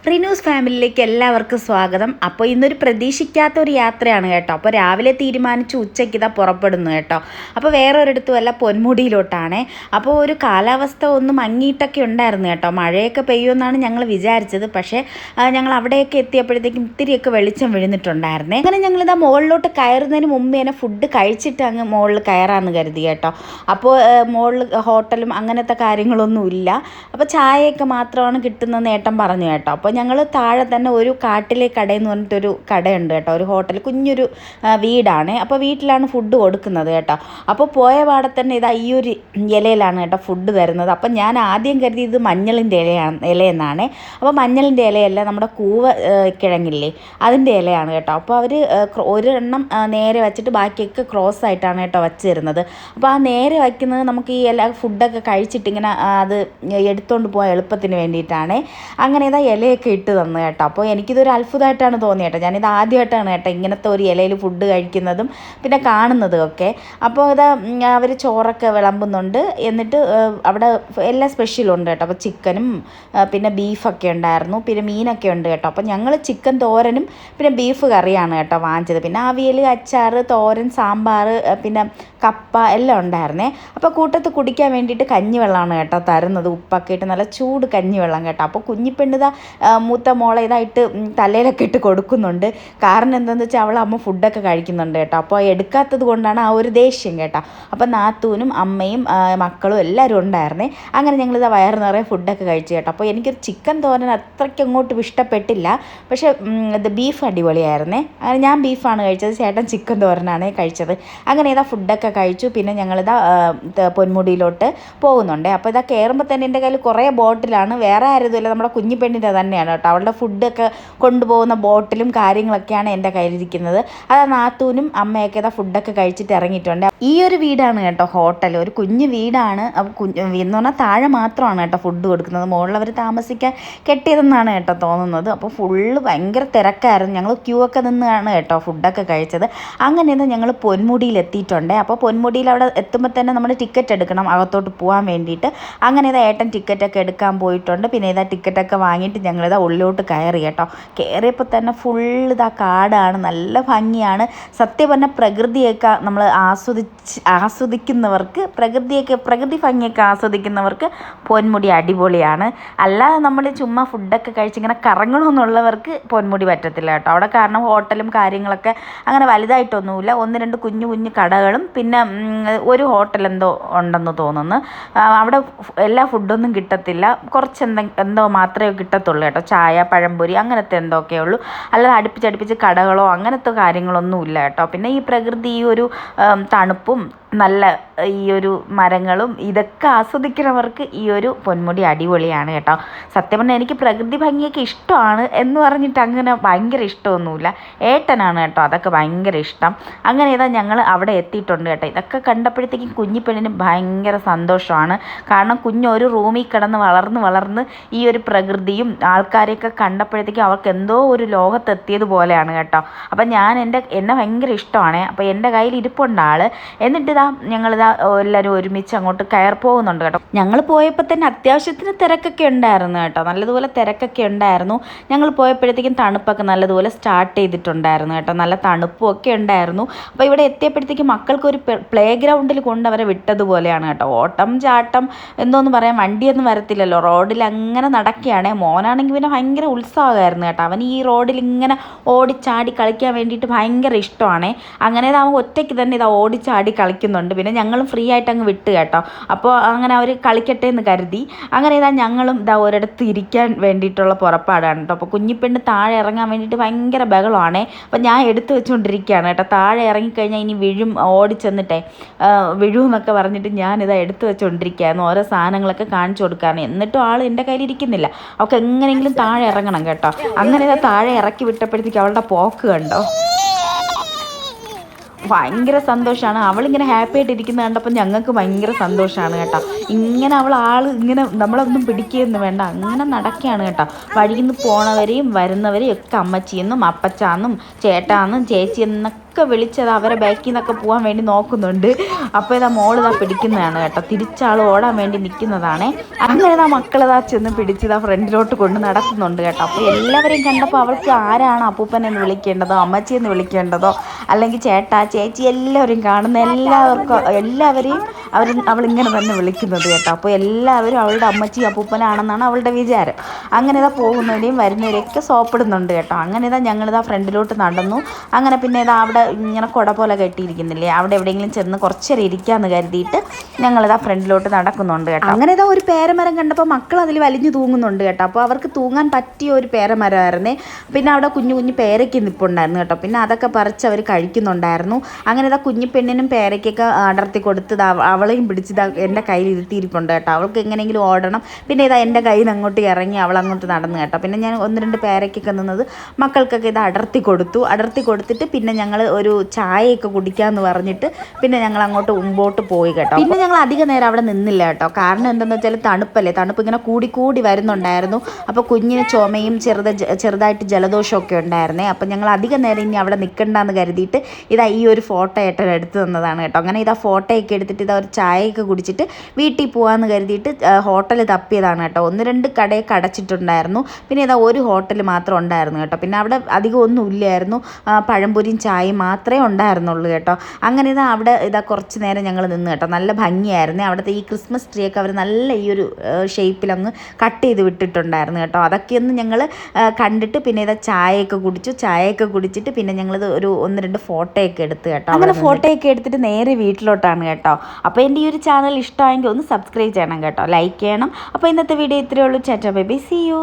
റിനൂസ് ഫാമിലിയിലേക്ക് എല്ലാവർക്കും സ്വാഗതം. അപ്പോൾ ഇന്നൊരു പ്രതീക്ഷിക്കാത്തൊരു യാത്രയാണ് കേട്ടോ. അപ്പോൾ രാവിലെ തീരുമാനിച്ചു ഉച്ചയ്ക്ക് ഇതാ പുറപ്പെടുന്നു കേട്ടോ. അപ്പോൾ വേറെ ഒരിടത്തുമല്ല, പൊന്മുടിയിലോട്ടാണ്. അപ്പോൾ ഒരു കാലാവസ്ഥ ഒന്ന് മങ്ങിയിട്ടൊക്കെ ഉണ്ടായിരുന്നു കേട്ടോ. മഴയൊക്കെ പെയ്യുമെന്നാണ് ഞങ്ങൾ വിചാരിച്ചത്. പക്ഷേ ഞങ്ങൾ അവിടെയൊക്കെ എത്തിയപ്പോഴത്തേക്കും ഇത്തിരിയൊക്കെ വെളിച്ചം വീഴുന്നിട്ടുണ്ടായിരുന്നേ. അങ്ങനെ ഞങ്ങളിതാ മുകളിലോട്ട് കയറുന്നതിന് മുമ്പ് തന്നെ ഫുഡ് കഴിച്ചിട്ട് അങ്ങ് മുകളിൽ കയറാമെന്ന് കരുതി കേട്ടോ. അപ്പോൾ മുകളിൽ ഹോട്ടലും അങ്ങനത്തെ കാര്യങ്ങളൊന്നുമില്ല. അപ്പോൾ ചായയൊക്കെ മാത്രമാണ് കിട്ടുന്നതെന്ന് ഏട്ടൻ പറഞ്ഞു കേട്ടോ. അപ്പോൾ ഞങ്ങൾ താഴെ തന്നെ ഒരു കാട്ടിലെ കടയെന്ന് പറഞ്ഞിട്ടൊരു കടയുണ്ട് കേട്ടോ, ഒരു ഹോട്ടൽ, കുഞ്ഞൊരു വീടാണ്. അപ്പോൾ വീട്ടിലാണ് ഫുഡ് കൊടുക്കുന്നത് കേട്ടോ. അപ്പോൾ പോയ പാടെ തന്നെ ഇതാ ഈ ഒരു ഇലയിലാണ് കേട്ടോ ഫുഡ് തരുന്നത്. അപ്പം ഞാൻ ആദ്യം കരുതി ഇത് മഞ്ഞളിൻ്റെ ഇലയെന്നാണ്. അപ്പോൾ മഞ്ഞളിൻ്റെ ഇലയല്ല, നമ്മുടെ കൂവ കിഴങ്ങില്ലേ അതിൻ്റെ ഇലയാണ് കേട്ടോ. അപ്പോൾ അവർ ഒരെണ്ണം നേരെ വെച്ചിട്ട് ബാക്കിയൊക്കെ ക്രോസ് ആയിട്ടാണ് കേട്ടോ വച്ച് തരുന്നത്. അപ്പോൾ ആ നേരെ വയ്ക്കുന്നത് നമുക്ക് ഈ ഇല ഫുഡൊക്കെ കഴിച്ചിട്ട് ഇങ്ങനെ അത് എടുത്തുകൊണ്ട് പോകാൻ എളുപ്പത്തിന് വേണ്ടിയിട്ടാണ്. അങ്ങനെ ഇതാ ഇലയൊക്കെ ഇട്ട് തന്നു കേട്ടോ. അപ്പോൾ എനിക്കിതൊരു അത്ഭുതമായിട്ടാണ് തോന്നിയത് കേട്ടോ. ഞാനിത് ആദ്യമായിട്ടാണ് കേട്ടോ ഇങ്ങനത്തെ ഒരു ഇലയിൽ ഫുഡ് കഴിക്കുന്നതും പിന്നെ കാണുന്നതും ഒക്കെ. അപ്പോൾ ഇതാ അവർ ചോറൊക്കെ വിളമ്പുന്നുണ്ട്. എന്നിട്ട് അവിടെ എല്ലാ സ്പെഷ്യലും ഉണ്ട് കേട്ടോ. അപ്പോൾ ചിക്കനും പിന്നെ ബീഫൊക്കെ ഉണ്ടായിരുന്നു, പിന്നെ മീനൊക്കെ ഉണ്ട് കേട്ടോ. അപ്പോൾ ഞങ്ങൾ ചിക്കൻ തോരനും പിന്നെ ബീഫ് കറിയാണ് കേട്ടോ വാങ്ങിച്ചത്. പിന്നെ അവിയൽ, അച്ചാർ, തോരൻ, സാമ്പാർ, പിന്നെ കപ്പ എല്ലാം ഉണ്ടായിരുന്നേ. അപ്പോൾ കൂട്ടത്ത് കുടിക്കാൻ വേണ്ടിയിട്ട് കഞ്ഞിവെള്ളമാണ് കേട്ടോ തരുന്നത്, ഉപ്പൊക്കെ ഇട്ട് നല്ല ചൂട് കഞ്ഞിവെള്ളം കേട്ടോ. അപ്പോൾ കുഞ്ഞിപ്പെണ്ണിതാ മൂത്ത മോളെ ഇതായിട്ട് തലയിലൊക്കെ ഇട്ട് കൊടുക്കുന്നുണ്ട്. കാരണം എന്താണെന്ന് വെച്ചാൽ അവൾ അമ്മ ഫുഡൊക്കെ കഴിക്കുന്നുണ്ട് കേട്ടോ. അപ്പോൾ എടുക്കാത്തത് കൊണ്ടാണ് ആ ഒരു ദേഷ്യം കേട്ടോ. അപ്പോൾ നാത്തൂനും അമ്മയും മക്കളും എല്ലാവരും ഉണ്ടായിരുന്നേ. അങ്ങനെ ഞങ്ങളിതാ വയറ് നിറയെ ഫുഡൊക്കെ കഴിച്ചു കേട്ടോ. അപ്പോൾ എനിക്കൊരു ചിക്കൻ തോരൻ അത്രയ്ക്ക് അങ്ങോട്ടും ഇഷ്ടപ്പെട്ടില്ല. പക്ഷേ ഇത് ബീഫ് അടിപൊളിയായിരുന്നേ. അങ്ങനെ ഞാൻ ബീഫാണ് കഴിച്ചത്, ചേട്ടൻ ചിക്കൻ തോരനാണ് കഴിച്ചത്. അങ്ങനെ ഇതാ ഫുഡൊക്കെ കഴിച്ചു. പിന്നെ ഞങ്ങളിതാ പൊന്മുടിയിലോട്ട് പോകുന്നുണ്ട്. അപ്പോൾ ഇതാ കയറുമ്പോൾ തന്നെ എൻ്റെ കയ്യിൽ കുറേ ബോട്ടിലാണ്, വേറെ ആരുമില്ല, നമ്മുടെ കുഞ്ഞിപ്പെണ്ണിൻ്റെ തന്നെയാണ് കേട്ടോ. അവളുടെ ഫുഡൊക്കെ കൊണ്ടുപോകുന്ന ബോട്ടിലും കാര്യങ്ങളൊക്കെയാണ് എൻ്റെ കയ്യിലിരിക്കുന്നത്. അത് നാത്തൂനും അമ്മയൊക്കെ ഇതാ ഫുഡൊക്കെ കഴിച്ചിട്ട് ഇറങ്ങിയിട്ടുണ്ട്. ഈ ഒരു വീടാണ് കേട്ടോ ഹോട്ടൽ, ഒരു കുഞ്ഞു വീടാണ്. എന്ന് പറഞ്ഞാൽ താഴെ മാത്രമാണ് കേട്ടോ ഫുഡ് കൊടുക്കുന്നത്, മുകളിലവർ താമസിക്കാൻ കെട്ടിയതെന്നാണ് കേട്ടോ തോന്നുന്നത്. അപ്പോൾ ഫുള്ള് ഭയങ്കര തിരക്കായിരുന്നു. ഞങ്ങൾ ക്യൂ ഒക്കെ നിന്നാണ് കേട്ടോ ഫുഡൊക്കെ കഴിച്ചത്. അങ്ങനെയൊന്നും ഞങ്ങൾ പൊന്മുടിയിൽ എത്തിയിട്ടുണ്ട്. അപ്പോൾ പൊന്മുടിയിൽ അവിടെ എത്തുമ്പോൾ തന്നെ നമ്മൾ ടിക്കറ്റ് എടുക്കണം അകത്തോട്ട് പോകാൻ വേണ്ടിയിട്ട്. അങ്ങനെ ഇതാ ഏട്ടൻ ടിക്കറ്റൊക്കെ എടുക്കാൻ പോയിട്ടുണ്ട്. പിന്നെ ഇതാ ടിക്കറ്റൊക്കെ വാങ്ങിയിട്ട് ഞങ്ങളിതാ ഉള്ളിലോട്ട് കയറി കേട്ടോ. കയറിയപ്പോൾ തന്നെ ഫുള്ള് ഇതാ കാടാണ്, നല്ല ഭംഗിയാണ്. സത്യം പറഞ്ഞാൽ പ്രകൃതിയൊക്കെ നമ്മൾ ആസ്വദിക്കുന്നവർക്ക്, പ്രകൃതി ഭംഗിയൊക്കെ ആസ്വദിക്കുന്നവർക്ക് പൊന്മുടി അടിപൊളിയാണ്. അല്ലാതെ നമ്മൾ ചുമ്മാ ഫുഡൊക്കെ കഴിച്ചിങ്ങനെ കറങ്ങണമെന്നുള്ളവർക്ക് പൊന്മുടി പറ്റത്തില്ല കേട്ടോ. അവിടെ കാരണം ഹോട്ടലും കാര്യങ്ങളൊക്കെ അങ്ങനെ വലുതായിട്ടൊന്നുമില്ല. ഒന്ന് രണ്ട് കുഞ്ഞു കുഞ്ഞു കടകളും പിന്നെ ഒരു ഹോട്ടൽ എന്തോ ഉണ്ടെന്ന് തോന്നുന്നു. അവിടെ എല്ലാ ഫുഡൊന്നും കിട്ടത്തില്ല, കുറച്ച് എന്തോ മാത്രമേ കിട്ടത്തുള്ളൂ കേട്ടോ. ചായ, പഴംപൊരി അങ്ങനത്തെ എന്തൊക്കെയേ ഉള്ളൂ. അല്ലാതെ അടുപ്പിച്ചടുപ്പിച്ച് കടകളോ അങ്ങനത്തെ കാര്യങ്ങളൊന്നും ഇല്ല കേട്ടോ. പിന്നെ ഈ പ്രകൃതി, ഈ ഒരു തണുപ്പും നല്ല ഈ ഒരു മരങ്ങളും ഇതൊക്കെ ആസ്വദിക്കുന്നവർക്ക് ഈ ഒരു പൊന്മുടി അടിപൊളിയാണ് കേട്ടോ. സത്യം പറഞ്ഞാൽ എനിക്ക് പ്രകൃതി ഭംഗിയൊക്കെ ഇഷ്ടമാണ് എന്ന് പറഞ്ഞിട്ട് അങ്ങനെ ഭയങ്കര ഇഷ്ടമൊന്നുമില്ല. ഏട്ടനാണ് കേട്ടോ അതൊക്കെ ഭയങ്കര ഇഷ്ടം. അങ്ങനെ ഇതാ ഞങ്ങൾ അവിടെ എത്തിയിട്ടുണ്ട് കേട്ടോ. ഇതൊക്കെ കണ്ടപ്പോഴത്തേക്കും കുഞ്ഞിപ്പെണ്ണിന് ഭയങ്കര സന്തോഷമാണ്. കാരണം കുഞ്ഞൊരു റൂമിൽ കിടന്ന് വളർന്ന് ഈ ഒരു പ്രകൃതിയും ആൾക്കാരെയൊക്കെ കണ്ടപ്പോഴത്തേക്കും അവർക്ക് എന്തോ ഒരു ലോകത്തെത്തിയത് പോലെയാണ് കേട്ടോ. അപ്പം എന്നെ ഭയങ്കര ഇഷ്ടമാണ്. അപ്പോൾ എൻ്റെ കയ്യിൽ ഇരിപ്പുണ്ട് ആൾ. എന്നിട്ട് ഞങ്ങളിതാ എല്ലാവരും ഒരുമിച്ച് അങ്ങോട്ട് പോകുന്നുണ്ട് കേട്ടോ. ഞങ്ങൾ പോയപ്പോൾ തന്നെ അത്യാവശ്യത്തിന് തിരക്കൊക്കെ ഉണ്ടായിരുന്നു കേട്ടോ, നല്ലതുപോലെ തിരക്കൊക്കെ ഉണ്ടായിരുന്നു. ഞങ്ങൾ പോയപ്പോഴത്തേക്കും തണുപ്പൊക്കെ നല്ലതുപോലെ സ്റ്റാർട്ട് ചെയ്തിട്ടുണ്ടായിരുന്നു കേട്ടോ, നല്ല തണുപ്പും ഒക്കെ ഉണ്ടായിരുന്നു. അപ്പോൾ ഇവിടെ എത്തിയപ്പോഴത്തേക്കും മക്കൾക്കൊരു പ്ലേ ഗ്രൗണ്ടിൽ കൊണ്ടവരെ വിട്ടതുപോലെയാണ് കേട്ടോ. ഓട്ടം ചാട്ടം എന്തോന്ന് പറയാൻ, വണ്ടിയൊന്നും വരത്തില്ലല്ലോ, റോഡിൽ അങ്ങനെ നടക്കുകയാണ്. മോനാണെങ്കിൽ പിന്നെ ഭയങ്കര ഉത്സാഹമായിരുന്നു കേട്ടോ. അവൻ ഈ റോഡിൽ ഇങ്ങനെ ഓടിച്ചാടി കളിക്കാൻ വേണ്ടിയിട്ട് ഭയങ്കര ഇഷ്ടമാണ്. അങ്ങനെ അവൻ ഒറ്റയ്ക്ക് തന്നെ ഇതാ ഓടിച്ചാടി കളിക്കുന്നുണ്ട്. പിന്നെ ഞങ്ങളും ഫ്രീ ആയിട്ട് അങ്ങ് വിട്ട് കേട്ടോ. അപ്പോൾ അങ്ങനെ അവർ കളിക്കട്ടെ എന്ന് കരുതി. അങ്ങനെ ഇതാ ഞങ്ങളും ഇതാ ഒരിടത്ത് ഇരിക്കാൻ വേണ്ടിയിട്ടുള്ള പുറപ്പാടാണ് കേട്ടോ. അപ്പോൾ കുഞ്ഞിപ്പെണ്ണ് താഴെ ഇറങ്ങാൻ വേണ്ടിയിട്ട് ഭയങ്കര ബഹളമാണേ. അപ്പോൾ ഞാൻ എടുത്തു വെച്ചുകൊണ്ടിരിക്കുകയാണ് കേട്ടോ. താഴെ ഇറങ്ങിക്കഴിഞ്ഞാൽ ഇനി വീഴും, ഓടിച്ചെന്നിട്ടേ വീഴുമെന്നൊക്കെ പറഞ്ഞിട്ട് ഞാനിതാ എടുത്തു വെച്ചുകൊണ്ടിരിക്കുകയായിരുന്നു. ഓരോ സാധനങ്ങളൊക്കെ കാണിച്ചു കൊടുക്കാറ്. എന്നിട്ടും ആൾ എൻ്റെ കയ്യിലിരിക്കുന്നില്ല. അവൾക്ക് എങ്ങനെയെങ്കിലും താഴെ ഇറങ്ങണം കേട്ടോ. അങ്ങനെ ഇതാ താഴെ ഇറക്കി വിട്ടപ്പോഴത്തേക്ക് അവളുടെ പോക്ക് കണ്ടോ, ഭയങ്കര സന്തോഷമാണ്. അവളിങ്ങനെ ഹാപ്പി ആയിട്ട് ഇരിക്കുന്നത് കണ്ടപ്പോൾ ഞങ്ങൾക്ക് ഭയങ്കര സന്തോഷമാണ് കേട്ടോ. ഇങ്ങനെ ഇങ്ങനെ നമ്മളൊന്നും പിടിക്കുകയൊന്നും വേണ്ട, അങ്ങനെ നടക്കുകയാണ് കേട്ടോ. വഴിയിൽ നിന്ന് പോണവരെയും വരുന്നവരെയും ഒക്കെ അമ്മച്ചിയെന്നും അപ്പച്ചാന്നും ചേട്ടാന്നും ചേച്ചിയെന്നൊക്കെ ഒക്കെ വിളിച്ചത് അവരെ ബാക്കിൽ നിന്നൊക്കെ പോകാൻ വേണ്ടി നോക്കുന്നുണ്ട്. അപ്പോൾ ഇതാ മോളിതാ പിടിക്കുന്നതാണ് കേട്ടോ, തിരിച്ചാൾ ഓടാൻ വേണ്ടി നിൽക്കുന്നതാണ്. അങ്ങനെ ഇതാ മക്കളിതാ ചെന്ന് പിടിച്ചിതാ ഫ്രണ്ടിലോട്ട് കൊണ്ട് നടത്തുന്നുണ്ട് കേട്ടോ. അപ്പോൾ എല്ലാവരെയും കണ്ടപ്പോൾ അവൾക്ക് ആരാണ് അപ്പൂപ്പനെന്ന് വിളിക്കേണ്ടതോ അമ്മച്ചിയെന്ന് വിളിക്കേണ്ടതോ അല്ലെങ്കിൽ ചേട്ടാ ചേച്ചി എല്ലാവരും കാണുന്ന എല്ലാവരെയും അവളിങ്ങനെ തന്നെ വിളിക്കുന്നത് കേട്ടോ. അപ്പോൾ എല്ലാവരും അവളുടെ അമ്മച്ചി അപ്പൂപ്പനാണെന്നാണ് അവളുടെ വിചാരം. അങ്ങനെ ഇതാ പോകുന്നവരെയും വരുന്നവരെയൊക്കെ സോപ്പിടുന്നുണ്ട് കേട്ടോ. അങ്ങനെ ഇതാ ഞങ്ങളിതാ ഫ്രണ്ടിലോട്ട് നടന്നു. അങ്ങനെ പിന്നെ ഇതാ അവിടെ ഇങ്ങനെ കുട പോലെ കെട്ടിയിരിക്കുന്നില്ലേ, അവിടെ എവിടെയെങ്കിലും ചെന്ന് കുറച്ചേരം ഇരിക്കാമെന്ന് കരുതിയിട്ട് ഞങ്ങളിതാ ഫ്രണ്ടിലോട്ട് നടക്കുന്നുണ്ട് കേട്ടോ. അങ്ങനെ ഇതാ ഒരു പേരമരം കണ്ടപ്പോൾ മക്കൾ അതിൽ വലിഞ്ഞു തൂങ്ങുന്നുണ്ട് കേട്ടോ. അപ്പോൾ അവർക്ക് തൂങ്ങാൻ പറ്റിയ ഒരു പേരമരമായിരുന്നേ. പിന്നെ അവിടെ കുഞ്ഞു കുഞ്ഞു പേരയ്ക്ക് നിൽപ്പുണ്ടായിരുന്നു കേട്ടോ. പിന്നെ അതൊക്കെ പറിച്ച് അവർ കഴിക്കുന്നുണ്ടായിരുന്നു. അങ്ങനെ ഇതാ കുഞ്ഞു പെണ്ണിനും പേരയ്ക്കൊക്കെ അടർത്തി കൊടുത്ത് അവളെയും പിടിച്ച് എൻ്റെ കയ്യിൽ ഇരുത്തിയിരിപ്പുണ്ട് കേട്ടോ. അവൾക്ക് എങ്ങനെയെങ്കിലും ഓടണം. പിന്നെ ഇതാ എൻ്റെ കയ്യിൽ നിന്ന് അങ്ങോട്ട് ഇറങ്ങി അവൾ അങ്ങോട്ട് നടന്നു കേട്ടോ. പിന്നെ ഞാൻ 1-2 പേരയ്ക്കൊക്കെ നിന്നത് മക്കൾക്കൊക്കെ ഇത് അടർത്തി കൊടുത്തിട്ട് പിന്നെ ഞങ്ങൾ ഒരു ചായയൊക്കെ കുടിക്കാമെന്ന് പറഞ്ഞിട്ട് പിന്നെ ഞങ്ങൾ അങ്ങോട്ട് മുമ്പോട്ട് പോയി കേട്ടോ. പിന്നെ ഞങ്ങൾ അധികം നേരം അവിടെ നിന്നില്ല കേട്ടോ. കാരണം എന്താണെന്ന് വെച്ചാൽ തണുപ്പ് ഇങ്ങനെ കൂടി വരുന്നുണ്ടായിരുന്നു. അപ്പോൾ കുഞ്ഞിന് ചുമയും ചെറുതായിട്ട് ജലദോഷമൊക്കെ ഉണ്ടായിരുന്നേ. അപ്പം ഞങ്ങൾ അധികം നേരം ഇനി അവിടെ നിൽക്കണ്ടെന്ന് കരുതിയിട്ട് ഇതാ ഈ ഒരു ഫോട്ടോ ഏട്ടൻ എടുത്തു തന്നതാണ് കേട്ടോ. അങ്ങനെ ഇതാ ഫോട്ടോയൊക്കെ എടുത്തിട്ട് ഇതാ ഒരു ചായയൊക്കെ കുടിച്ചിട്ട് വീട്ടിൽ പോകാമെന്ന് കരുതിയിട്ട് ഹോട്ടൽ തപ്പിയതാണ് കേട്ടോ. 1-2 കടയൊക്കെ അടച്ചിട്ടുണ്ടായിരുന്നു. പിന്നെ ഇതാ ഒരു ഹോട്ടൽ മാത്രം ഉണ്ടായിരുന്നു കേട്ടോ. പിന്നെ അവിടെ അധികം ഒന്നും ഇല്ലായിരുന്നു, പഴംപൊരിയും ചായയും മാത്രമേ ഉണ്ടായിരുന്നുള്ളൂ കേട്ടോ. അങ്ങനെ ഇതാ അവിടെ ഇതാ കുറച്ച് നേരം ഞങ്ങൾ നിന്ന് കേട്ടോ. നല്ല ഭംഗിയായിരുന്നു. അവിടുത്തെ ഈ ക്രിസ്മസ് ട്രീ ഒക്കെ അവർ നല്ല ഈ ഒരു ഷേപ്പിലങ്ങ് കട്ട് ചെയ്ത് വിട്ടിട്ടുണ്ടായിരുന്നു കേട്ടോ. അതൊക്കെയൊന്ന് ഞങ്ങൾ കണ്ടിട്ട് പിന്നെ ഇതാ ചായയൊക്കെ കുടിച്ചിട്ട് പിന്നെ ഞങ്ങളിത് ഒരു 1-2 ഫോട്ടോയൊക്കെ എടുത്ത് കേട്ടോ. അങ്ങനെ ഫോട്ടോയൊക്കെ എടുത്തിട്ട് നേരെ വീട്ടിലോട്ടാണ് കേട്ടോ. അപ്പോൾ എൻ്റെ ഈ ഒരു ചാനൽ ഇഷ്ടമായെങ്കിൽ ഒന്ന് സബ്സ്ക്രൈബ് ചെയ്യണം കേട്ടോ, ലൈക്ക് ചെയ്യണം. അപ്പോൾ ഇന്നത്തെ വീഡിയോ ഇത്രയേ ഉള്ളൂ. ചാറ്റാ ബൈ ബൈ, സീ യു.